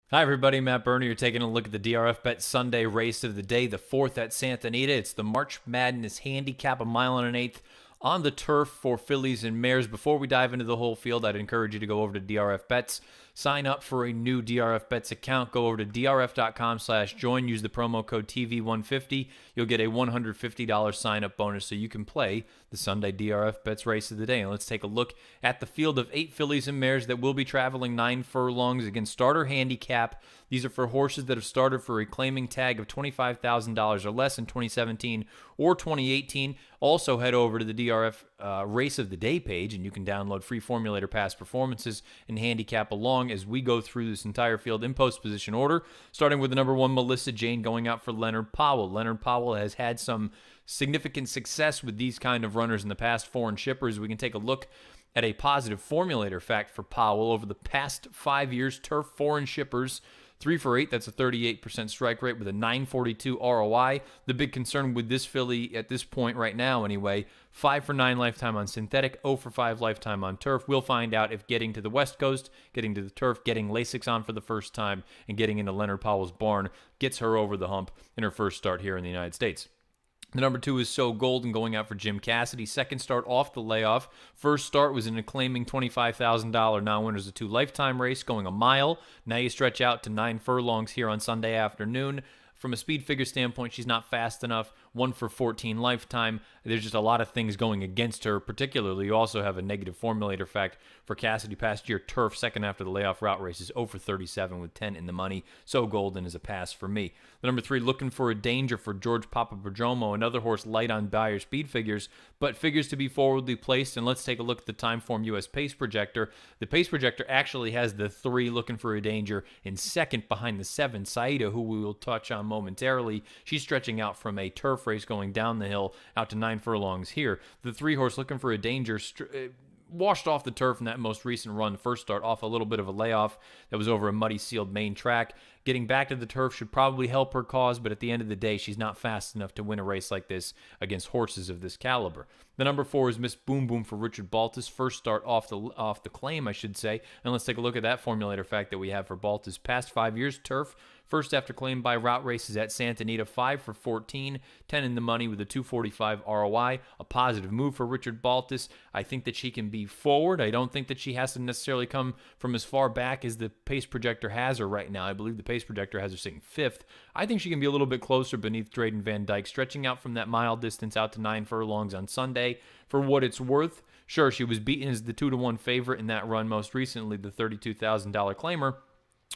Hi, everybody. Matt Berner. You're taking a look at the DRF Bet Sunday race of the day, the fourth at Santa Anita. It's the March Madness Handicap, a mile and an eighth on the turf for fillies and mares. Before we dive into the whole field, I'd encourage you to go over to DRF Bets, sign up for a new DRF Bets account. Go over to drf.com/join. Use the promo code TV150. You'll get a $150 sign-up bonus so you can play the Sunday DRF Bets race of the day. And let's take a look at the field of 8 fillies and mares that will be traveling 9 furlongs against starter handicap. These are for horses that have started for a claiming tag of $25,000 or less in 2017 or 2018. Also, head over to the DRF Race of the Day page, and you can download free formulator past performances and handicap along as we go through this entire field in post position order, starting with the number 1, Melissa Jane, going out for Leonard Powell. Leonard Powell has had some significant success with these kind of runners in the past. Foreign shippers. We can take a look at a positive formulator fact for Powell over the past 5 years. Turf foreign shippers, 3 for 8. That's a 38% strike rate with a 942 ROI. The big concern with this filly at this point right now anyway, 5 for 9 lifetime on synthetic, 0 for 5 lifetime on turf. We'll find out if getting to the West Coast, getting to the turf, getting Lasix on for the first time, and getting into Leonard Powell's barn gets her over the hump in her first start here in the United States. The number 2 is So Golden, going out for Jim Cassidy. Second start off the layoff. First start was in a claiming $25,000 non-winners of 2 lifetime race, going a mile. Now you stretch out to 9 furlongs here on Sunday afternoon. From a speed figure standpoint, she's not fast enough. 1 for 14 lifetime. There's just a lot of things going against her. Particularly, you also have a negative formulator fact for Cassidy. Past year, turf, second after the layoff route races, 0 for 37 with 10 in the money. So Golden is a pass for me. The number 3, Looking for a Danger for George Papapadromo, another horse light on Bayer speed figures, but figures to be forwardly placed. And let's take a look at the Timeform US Pace Projector. The Pace Projector actually has the 3, Looking for a Danger, in second behind the 7, Saida, who we will touch on momentarily. She's stretching out from a turf race going down the hill out to 9 furlongs here. The 3 horse Looking for a Danger washed off the turf in that most recent run. First start off a little bit of a layoff that was over a muddy sealed main track. Getting back to the turf should probably help her cause, but at the end of the day, she's not fast enough to win a race like this against horses of this caliber. The number 4 is Miss Boom Boom for Richard Baltus. First start off the claim, I should say. And let's take a look at that formulator fact that we have for Baltus. Past 5 years, turf. First after claim by route races at Santa Anita, 5 for 14, 10 in the money with a 245 ROI. A positive move for Richard Baltus. I think that she can be forward. I don't think that she has to necessarily come from as far back as the Pace Projector has her right now. I believe the Pace Projector has her sitting 5th. I think she can be a little bit closer beneath Drayden Van Dyke, stretching out from that mile distance out to 9 furlongs on Sunday. For what it's worth, sure, she was beaten as the 2-1 favorite in that run, most recently the $32,000 claimer.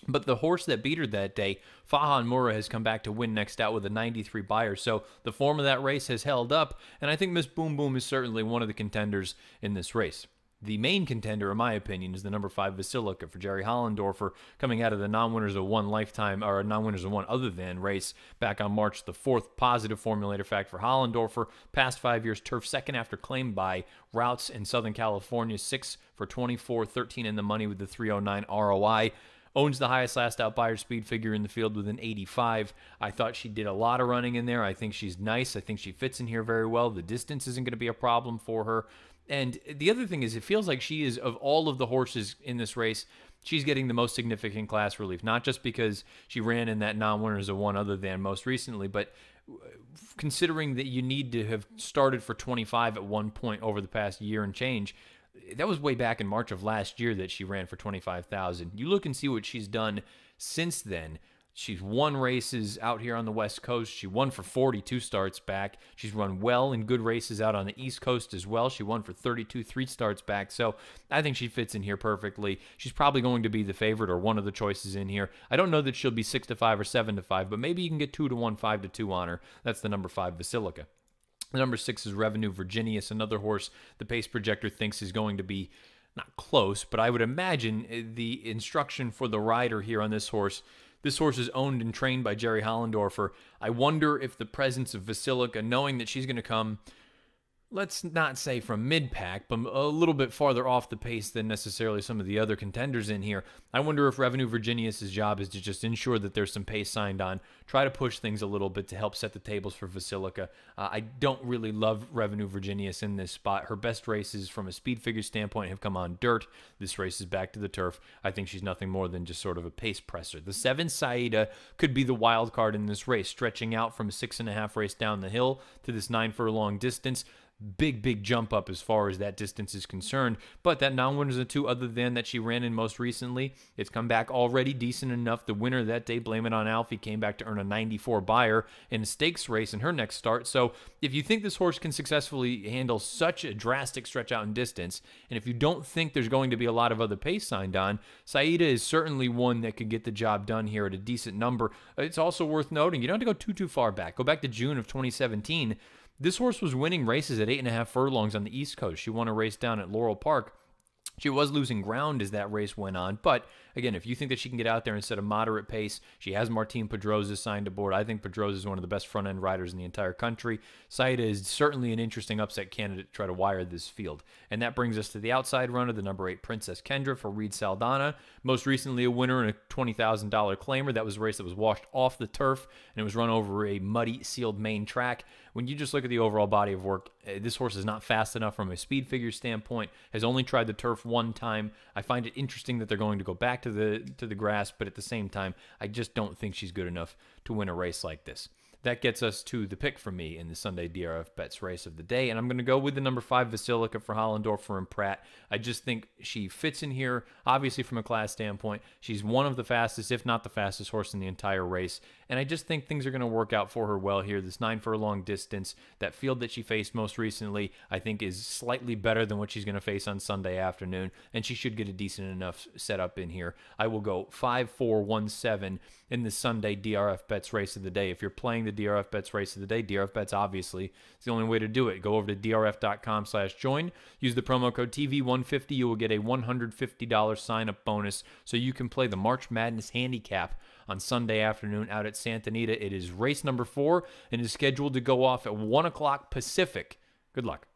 But the horse that beat her that day, Fahan Mura, has come back to win next out with a 93 buyer. So the form of that race has held up, and I think Miss Boom Boom is certainly one of the contenders in this race. The main contender, in my opinion, is the number 5 Basilica for Jerry Hollendorfer, coming out of the non-winners of 1 lifetime, or non-winners of 1 other than race back on March the 4th. Positive formulator fact for Hollendorfer. Past 5 years, turf, second after claim by routes in Southern California, 6 for 24, 13 in the money with the 309 ROI. Owns the highest last out buyer speed figure in the field with an 85. I thought she did a lot of running in there. I think she's nice. I think she fits in here very well. The distance isn't going to be a problem for her. And the other thing is, it feels like she is, of all of the horses in this race, she's getting the most significant class relief. Not just because she ran in that non-winners of 1 other than most recently, but considering that you need to have started for 25 at one point over the past year and change. That was way back in March of last year that she ran for 25,000. You look and see what she's done since then. She's won races out here on the West Coast. She won for 42 starts back. She's run well in good races out on the East Coast as well. She won for 32 3 starts back. So I think she fits in here perfectly. She's probably going to be the favorite or one of the choices in here. I don't know that she'll be 6-5 or 7-5, but maybe you can get 2-1, 5-2 on her. That's the number 5 Basilica. The number 6 is Revenue Virginius, another horse the Pace Projector thinks is going to be not close, but I would imagine the instruction for the rider here on this horse is owned and trained by Jerry Hollendorfer. I wonder if the presence of Basilica, knowing that she's going to come let's not say from mid-pack, but a little bit farther off the pace than necessarily some of the other contenders in here. I wonder if Revenue Virginius' job is to just ensure that there's some pace signed on, try to push things a little bit to help set the tables for Basilica. I don't really love Revenue Virginius in this spot. Her best races from a speed figure standpoint have come on dirt. This race is back to the turf. I think she's nothing more than just sort of a pace presser. The 7 Saida could be the wild card in this race, stretching out from a 6.5 race down the hill to this 9 furlong distance. Big jump up as far as that distance is concerned, but that non-winner's a 2 other than that she ran in most recently. It's come back already decent enough. The winner that day, Blame It on Alfie, came back to earn a 94 buyer in a stakes race in her next start. So if you think this horse can successfully handle such a drastic stretch out in distance, and if you don't think there's going to be a lot of other pace signed on, Saida is certainly one that could get the job done here at a decent number. It's also worth noting, you don't have to go too far back. Go back to June of 2017. This horse was winning races at 8.5 furlongs on the East Coast. She won a race down at Laurel Park. She was losing ground as that race went on, but again, if you think that she can get out there and set a moderate pace, she has Martine Pedrosa signed aboard. I think Pedrosa is one of the best front-end riders in the entire country. Saida is certainly an interesting upset candidate to try to wire this field. And that brings us to the outside runner, the number 8 Princess Kendra for Reed Saldana. Most recently a winner in a $20,000 claimer. That was a race that was washed off the turf, and it was run over a muddy, sealed main track. When you just look at the overall body of work, this horse is not fast enough from a speed figure standpoint, has only tried the turf one time. I find it interesting that they're going to go back to the grass, but at the same time, I just don't think she's good enough to win a race like this. That gets us to the pick for me in the Sunday DRF Bets race of the day, and I'm going to go with the number 5 Basilica for Hollendorfer and Pratt. I just think she fits in here, obviously from a class standpoint. She's one of the fastest, if not the fastest horse in the entire race, and I just think things are going to work out for her well here. This 9 furlong distance, that field that she faced most recently, I think is slightly better than what she's going to face on Sunday afternoon, and she should get a decent enough setup in here. I will go 5-4-1-7 in the Sunday DRF Bets race of the day. If you're playing the DRF Bets race of the day, DRF Bets obviously is the only way to do it. Go over to drf.com/join. Use the promo code TV150. You will get a $150 sign-up bonus so you can play the March Madness Handicap on Sunday afternoon out at Santa Anita. It is race number 4 and is scheduled to go off at 1 o'clock Pacific. Good luck.